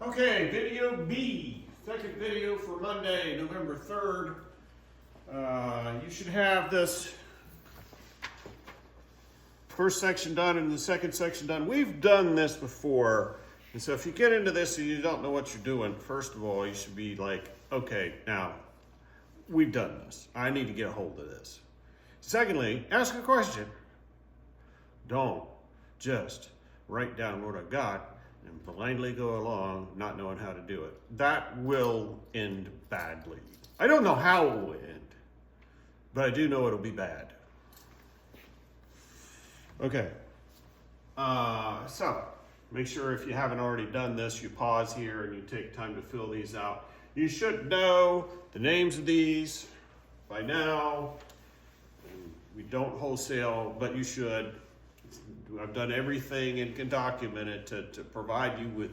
Okay, video B, second video for Monday, November 3rd. You should have this first section done and the second section done. We've done this before, and so if you get into this and you don't know what you're doing, first of all, you should be like, okay, now, we've done this. I need to get a hold of this. Secondly, ask a question. Don't just write down what I got and blindly go along not knowing how to do it. That will end badly. I don't know how it will end, but I do know it'll be bad. Okay, so make sure if you haven't already done this, you pause here and you take time to fill these out. You should know the names of these by now. And we don't wholesale, but you should. I've done everything and can document it to provide you with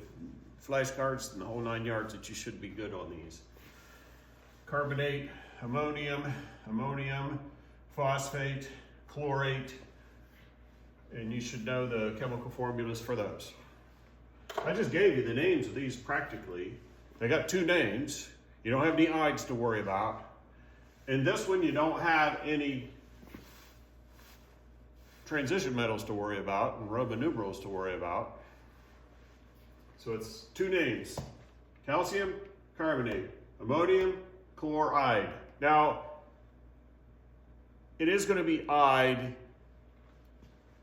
flashcards and the whole 9 yards that you should be good on these. Carbonate, ammonium, phosphate, chlorate, and you should know the chemical formulas for those. I just gave you the names of these practically. They got two names. You don't have any ides to worry about. And this one you don't have any transition metals to worry about and Roman numerals to worry about. So it's two names: calcium carbonate, ammonium chloride. Now, it is going to be ide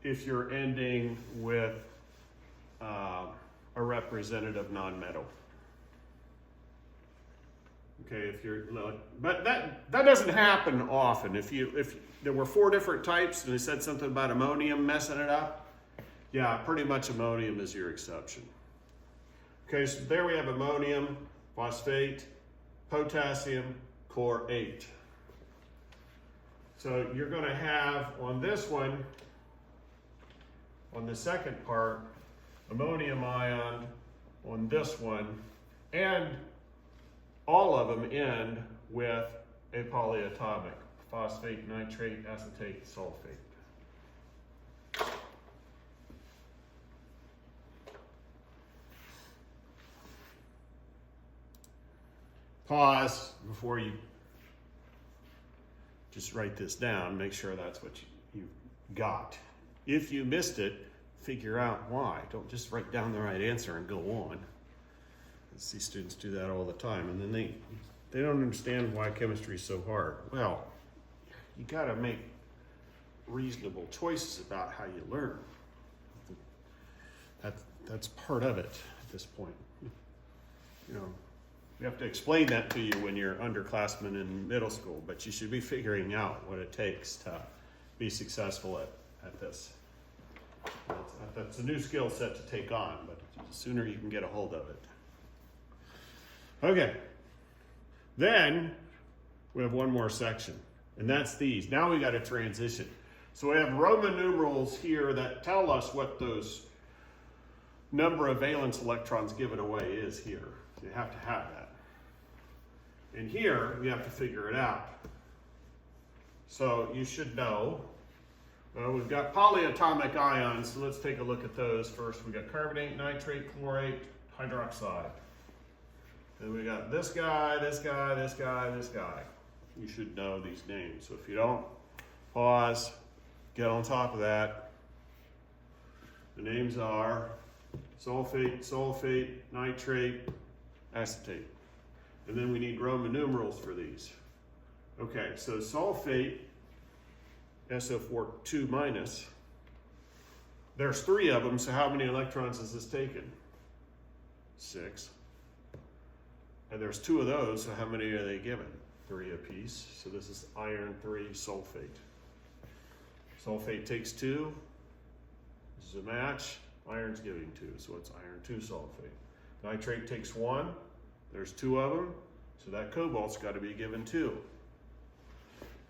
if you're ending with a representative nonmetal. Okay, if you're, but that doesn't happen often. If there were 4 different types and they said something about ammonium messing it up, yeah, pretty much ammonium is your exception. Okay, so there we have ammonium, phosphate, potassium, chlorate. So you're going to have on this one, on the second part, ammonium ion on this one, and all of them end with a polyatomic: phosphate, nitrate, acetate, sulfate. Pause before you just write this down. Make sure that's what you got. If you missed it, figure out why. Don't just write down the right answer and go on. I see students do that all the time, and then they don't understand why chemistry is so hard. Well, you got to make reasonable choices about how you learn. That's part of it at this point. You know, we have to explain that to you when you're underclassmen in middle school, but you should be figuring out what it takes to be successful at this. That's a new skill set to take on, but the sooner you can get a hold of it. Okay, then we have one more section, and that's these. Now we got to transition. So we have Roman numerals here that tell us what those number of valence electrons given away is here. So you have to have that. And here, we have to figure it out. So you should know, we've got polyatomic ions, so let's take a look at those first. We've got carbonate, nitrate, chlorate, hydroxide. Then we got this guy, this guy, this guy, this guy. You should know these names. So if you don't, pause, get on top of that. The names are sulfate, nitrate, acetate. And then we need Roman numerals for these. Okay, so sulfate, SO4 2 minus. There's 3 of them, so how many electrons is this taking? 6. And there's 2 of those, so how many are they given? 3 apiece. So this is iron 3 sulfate. Sulfate takes 2. This is a match. Iron's giving 2, so it's iron 2 sulfate. Nitrate takes 1. There's 2 of them, so that cobalt's got to be given 2.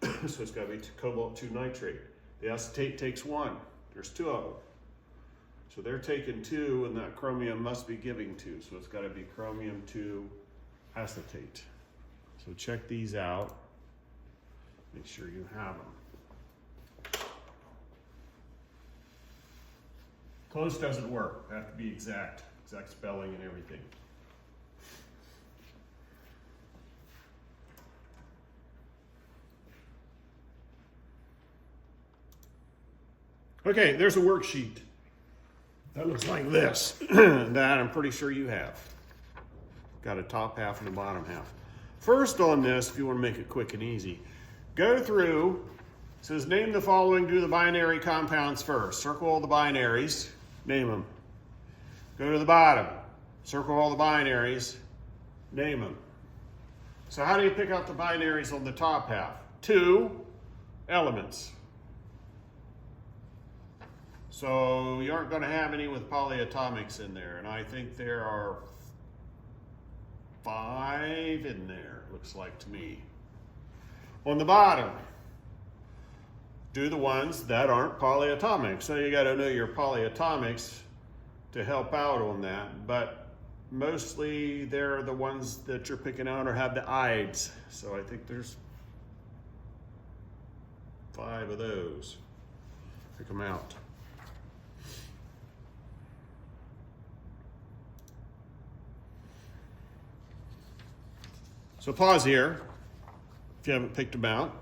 So it's got to be cobalt 2 nitrate. The acetate takes 1. There's 2 of them. So they're taking 2, and that chromium must be giving 2. So it's got to be chromium 2 acetate. So check these out. Make sure you have them. Close doesn't work. Have to be exact spelling and everything. Okay, there's a worksheet that looks like this that I'm pretty sure you have. Got a top half and a bottom half. First on this, if you want to make it quick and easy, go through, it says name the following, do the binary compounds first. Circle all the binaries, name them. Go to the bottom, circle all the binaries, name them. So how do you pick out the binaries on the top half? 2 elements. So you aren't going to have any with polyatomics in there, and I think there are 5 in there, looks like to me. On the bottom, do the ones that aren't polyatomic. So you got to know your polyatomics to help out on that, but mostly they're the ones that you're picking out or have the ides. So I think there's 5 of those. Pick them out. So pause here if you haven't picked them out,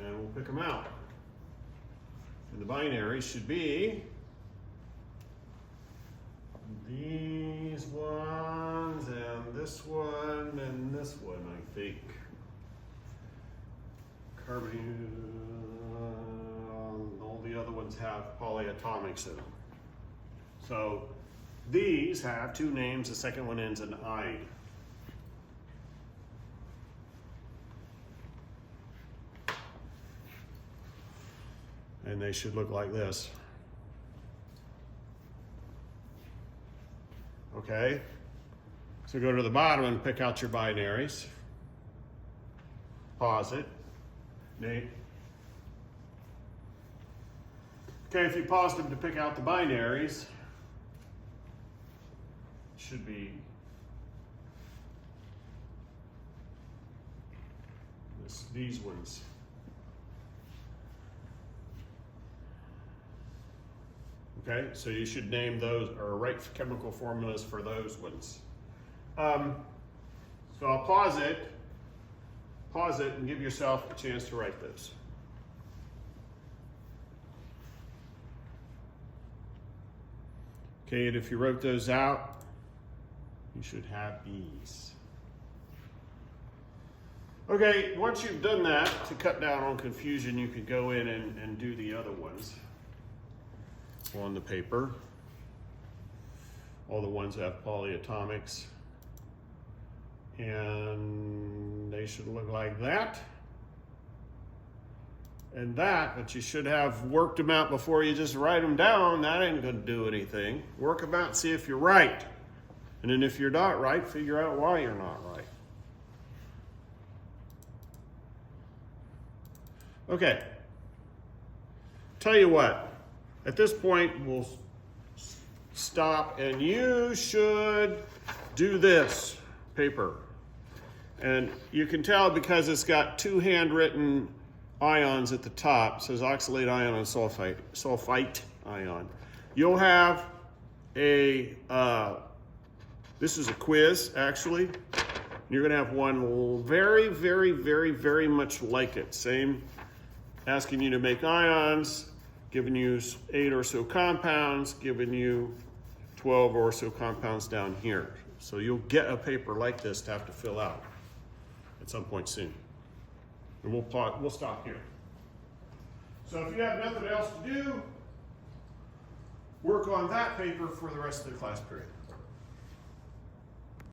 and we'll pick them out. And the binaries should be these ones, and this one, and this one, I think. Carbon, all the other ones have polyatomics in them. So these have 2 names, the second one ends in ide. And they should look like this. Okay, so go to the bottom and pick out your binaries. Pause it. Nate. Okay, if you paused them to pick out the binaries, it should be these ones. Okay, so you should name those or write chemical formulas for those ones. So I'll pause it and give yourself a chance to write those. Okay, and if you wrote those out, you should have these. Okay, once you've done that, to cut down on confusion, you could go in and do the other ones on the paper. All the ones that have polyatomics. And they should look like that. And that, but you should have worked them out before you just write them down. That ain't gonna do anything. Work them out and see if you're right. And then if you're not right, figure out why you're not right. Okay. Tell you what. At this point, we'll stop, and you should do this paper. And you can tell because it's got 2 handwritten ions at the top. It says oxalate ion and sulfite ion. You'll have a, this is a quiz, actually. You're gonna have one very, very, very, very much like it. Same, asking you to make ions, giving you 8 or so compounds, giving you 12 or so compounds down here. So you'll get a paper like this to have to fill out at some point soon. And we'll stop here. So if you have nothing else to do, work on that paper for the rest of the class period.